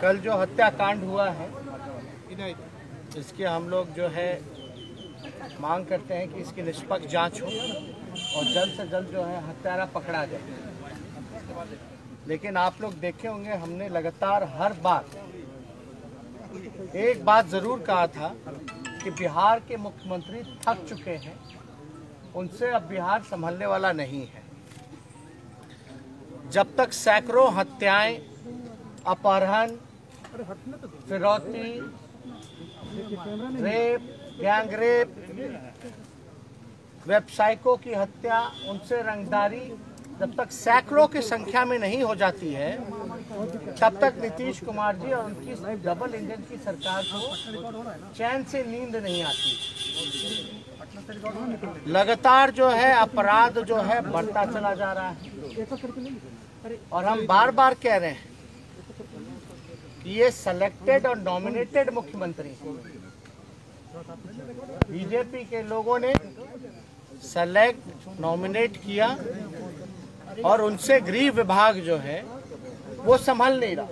कल जो हत्याकांड हुआ है इसके हम लोग जो है मांग करते हैं कि इसकी निष्पक्ष जांच हो और जल्द से जल्द जो है हत्यारा पकड़ा जाए। लेकिन आप लोग देखे होंगे हमने लगातार हर बार एक बात जरूर कहा था कि बिहार के मुख्यमंत्री थक चुके हैं, उनसे अब बिहार संभलने वाला नहीं है। जब तक सैकड़ों हत्याएं, अपहरण, फिरौती, रेप, गैंग रेप, व्यवसायिकों की हत्या, उनसे रंगदारी जब तक सैकड़ों की संख्या में नहीं हो जाती है, तब तक नीतीश कुमार जी और उनकी डबल इंजन की सरकार को चैन से नींद नहीं आती। लगातार जो है अपराध जो है बढ़ता चला जा रहा है और हम बार बार कह रहे हैं कि ये सेलेक्टेड और नॉमिनेटेड मुख्यमंत्री, बीजेपी के लोगों ने सेलेक्ट नॉमिनेट किया और उनसे गृह विभाग जो है वो संभल नहीं रहा।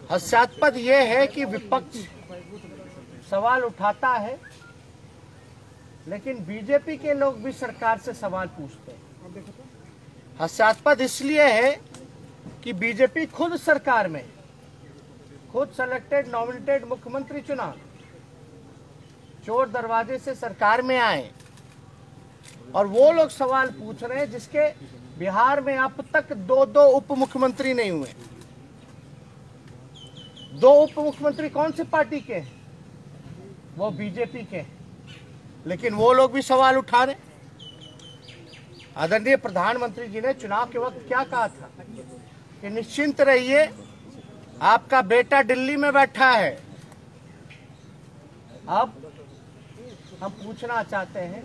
हास्यास्पद ये है कि विपक्ष सवाल उठाता है लेकिन बीजेपी के लोग भी सरकार से सवाल पूछते हैं। हास्यास्पद इसलिए है कि बीजेपी खुद सरकार में, खुद सेलेक्टेड नॉमिनेटेड मुख्यमंत्री चुना, चोर दरवाजे से सरकार में आए और वो लोग सवाल पूछ रहे हैं जिसके बिहार में अब तक दो उप मुख्यमंत्री नहीं हुए। दो उप मुख्यमंत्री कौन सी पार्टी के हैं? वो बीजेपी के हैं, लेकिन वो लोग भी सवाल उठा रहे। आदरणीय प्रधानमंत्री जी ने चुनाव के वक्त क्या कहा था कि निश्चिंत रहिए, आपका बेटा दिल्ली में बैठा है। अब हम पूछना चाहते हैं,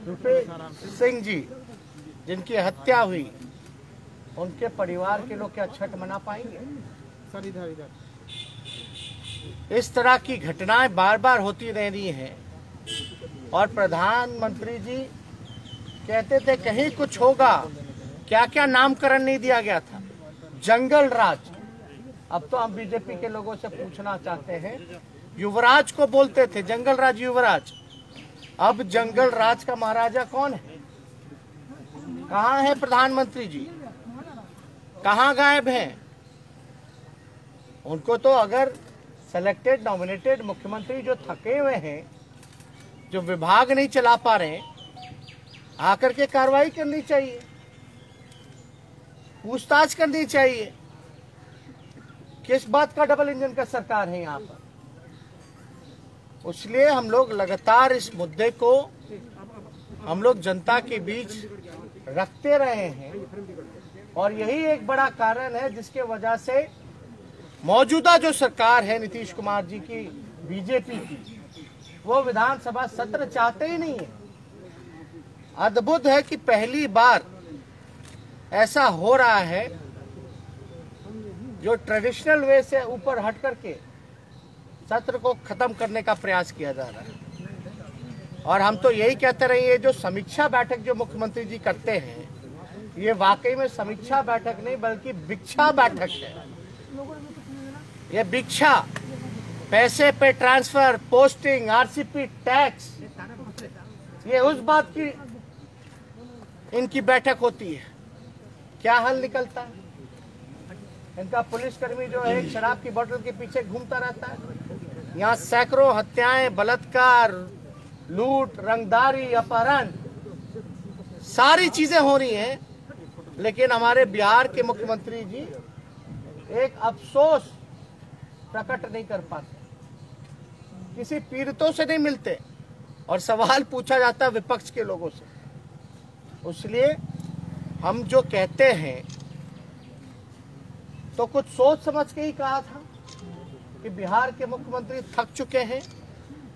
रुपेश सिंह जी जिनकी हत्या हुई, उनके परिवार के लोग क्या छठ मना पाएंगे? इस तरह की घटनाएं बार बार होती रह रही हैं और प्रधानमंत्री जी कहते थे कहीं कुछ होगा, क्या क्या नामकरण नहीं दिया गया था, जंगल राज। अब तो हम बीजेपी के लोगों से पूछना चाहते हैं, युवराज को बोलते थे जंगल राज युवराज, अब जंगल राज का महाराजा कौन है? कहाँ है प्रधानमंत्री जी? कहाँ गायब हैं? उनको तो अगर सेलेक्टेड नॉमिनेटेड मुख्यमंत्री जो थके हुए हैं, जो विभाग नहीं चला पा रहे, आकर के कार्रवाई करनी चाहिए, पूछताछ करनी चाहिए। किस बात का डबल इंजन का सरकार है यहाँ पर? इसलिए हम लोग लगातार इस मुद्दे को हम लोग जनता के बीच रखते रहे हैं और यही एक बड़ा कारण है जिसके वजह से मौजूदा जो सरकार है नीतीश कुमार जी की, बीजेपी की, वो विधानसभा सत्र चाहते ही नहीं है। अद्भुत है कि पहली बार ऐसा हो रहा है जो ट्रेडिशनल वे से ऊपर हट करके सत्र को खत्म करने का प्रयास किया जा रहा है। और हम तो यही कहते रहे, ये जो समीक्षा बैठक जो मुख्यमंत्री जी करते हैं, ये वाकई में समीक्षा बैठक नहीं बल्कि भिक्षा बैठक है। ये भिक्षा, पैसे पे ट्रांसफर, पोस्टिंग, आरसीपी, टैक्स, ये उस बात की इनकी बैठक होती है। क्या हल निकलता है? इनका पुलिसकर्मी जो है शराब की बोतल के पीछे घूमता रहता है। यहाँ सैकड़ों हत्याएं, बलात्कार, लूट, रंगदारी, अपहरण, सारी चीजें हो रही हैं, लेकिन हमारे बिहार के मुख्यमंत्री जी एक अफसोस प्रकट नहीं कर पाते, किसी पीड़ितों से नहीं मिलते और सवाल पूछा जाता है विपक्ष के लोगों से। इसलिए हम जो कहते हैं तो कुछ सोच समझ के ही कहा था कि बिहार के मुख्यमंत्री थक चुके हैं,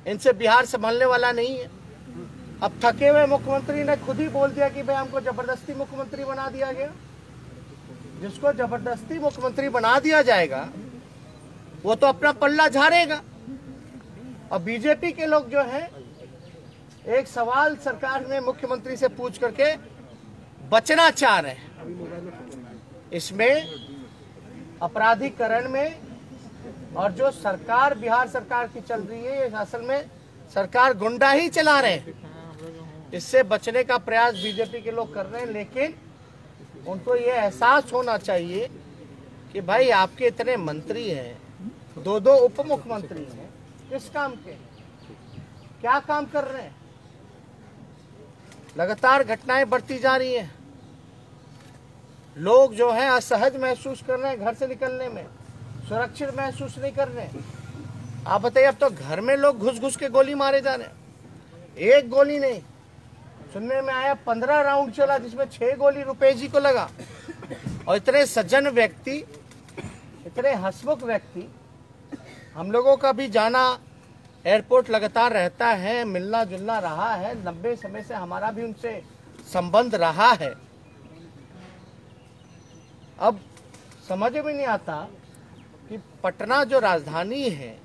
इनसे बिहार संभलने वाला नहीं है। अब थके हुए मुख्यमंत्री ने खुद ही बोल दिया कि भाई हमको जबरदस्ती मुख्यमंत्री बना दिया गया। जिसको जबरदस्ती मुख्यमंत्री बना दिया जाएगा वो तो अपना पल्ला झाड़ेगा। और बीजेपी के लोग जो हैं, एक सवाल सरकार ने मुख्यमंत्री से पूछ करके बचना चाह रहे हैं। इसमें अपराधीकरण में, और जो सरकार बिहार सरकार की चल रही है, ये असल में सरकार गुंडा ही चला रहे हैं। इससे बचने का प्रयास बीजेपी के लोग कर रहे हैं, लेकिन उनको ये एहसास होना चाहिए कि भाई आपके इतने मंत्री हैं, 2 उप मुख्यमंत्री हैं, किस काम के, क्या काम कर रहे हैं? लगातार घटनाएं बढ़ती जा रही हैं। लोग जो है असहज महसूस कर रहे हैं, घर से निकलने में सुरक्षित महसूस नहीं कर रहे हैं। आप बताइए, अब तो घर में लोग घुस घुस के गोली मारे जा रहे हैं। एक गोली नहीं, सुनने में आया 15 राउंड चला, जिसमें 6 गोली रुपए जी को लगा। और इतने सज्जन व्यक्ति, इतने हंसमुख व्यक्ति, हम लोगों का भी जाना एयरपोर्ट लगातार रहता है, मिलना जुलना रहा है, लंबे समय से हमारा भी उनसे संबंध रहा है। अब समझ में नहीं आता कि पटना जो राजधानी है,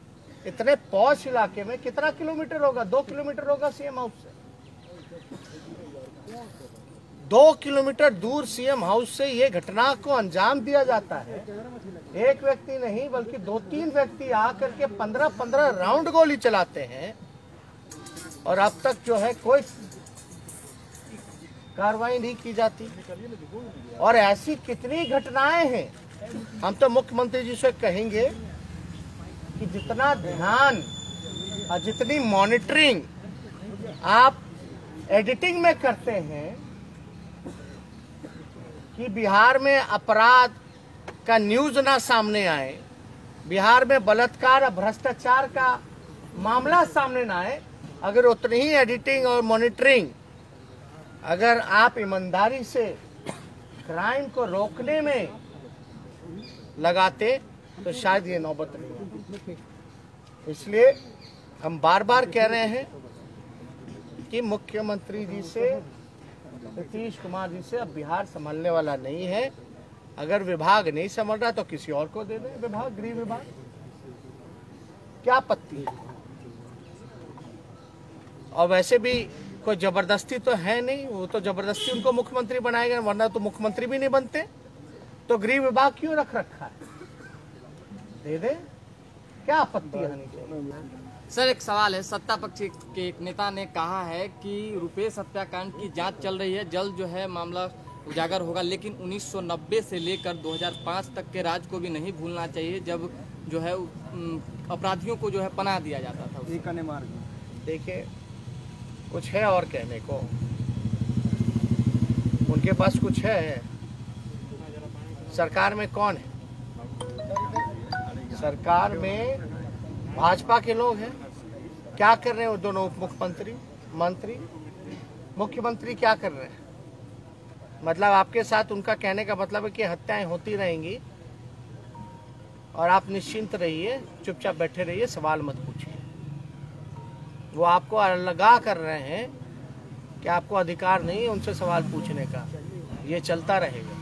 इतने पॉश इलाके में कितना किलोमीटर होगा? 2 किलोमीटर होगा सीएम हाउस से। 2 किलोमीटर दूर सीएम हाउस से ये घटना को अंजाम दिया जाता है। एक व्यक्ति नहीं बल्कि 2-3 व्यक्ति आकर के 15-15 राउंड गोली चलाते हैं, और अब तक जो है कोई कार्रवाई नहीं की जाती। और ऐसी कितनी घटनाएं हैं। हम तो मुख्यमंत्री जी से कहेंगे कि जितना ध्यान और जितनी मॉनिटरिंग आप एडिटिंग में करते हैं कि बिहार में अपराध का न्यूज ना सामने आए, बिहार में बलात्कार और भ्रष्टाचार का मामला सामने ना आए, अगर उतनी ही एडिटिंग और मॉनिटरिंग अगर आप ईमानदारी से क्राइम को रोकने में लगाते तो शायद ये नौबत नहीं होती। इसलिए हम बार बार कह रहे हैं कि मुख्यमंत्री जी से, नीतीश कुमार जी से अब बिहार संभालने वाला नहीं है। अगर विभाग नहीं संभाल रहा तो किसी और को दे दें विभाग, गृह विभाग, क्या आपत्ति है? और वैसे भी कोई जबरदस्ती तो है नहीं, वो तो जबरदस्ती उनको मुख्यमंत्री बनाएगा, वरना तो मुख्यमंत्री भी नहीं बनते। तो गृह विभाग क्यों रख रखा है? दे दे, क्या आपत्ति आनी चाहिए? सर, एक सवाल है। सत्ता पक्ष के एक नेता ने कहा है कि रुपेश हत्याकांड की जांच चल रही है, जल्द जो है मामला उजागर होगा, लेकिन 1990 से लेकर 2005 तक के राज को भी नहीं भूलना चाहिए, जब जो है अपराधियों को जो है पनाह दिया जाता था। देखिए, कुछ है और कहने को, उनके पास कुछ है। सरकार में कौन है? सरकार में भाजपा के लोग हैं। क्या कर रहे हैं वो दोनों उप मुख्यमंत्री, मंत्री? मुख्यमंत्री क्या कर रहे हैं? मतलब आपके साथ उनका कहने का मतलब है कि हत्याएं होती रहेंगी और आप निश्चिंत रहिए, चुपचाप बैठे रहिए, सवाल मत पूछिए। वो आपको अलगा कर रहे हैं कि आपको अधिकार नहीं है उनसे सवाल पूछने का। ये चलता रहेगा।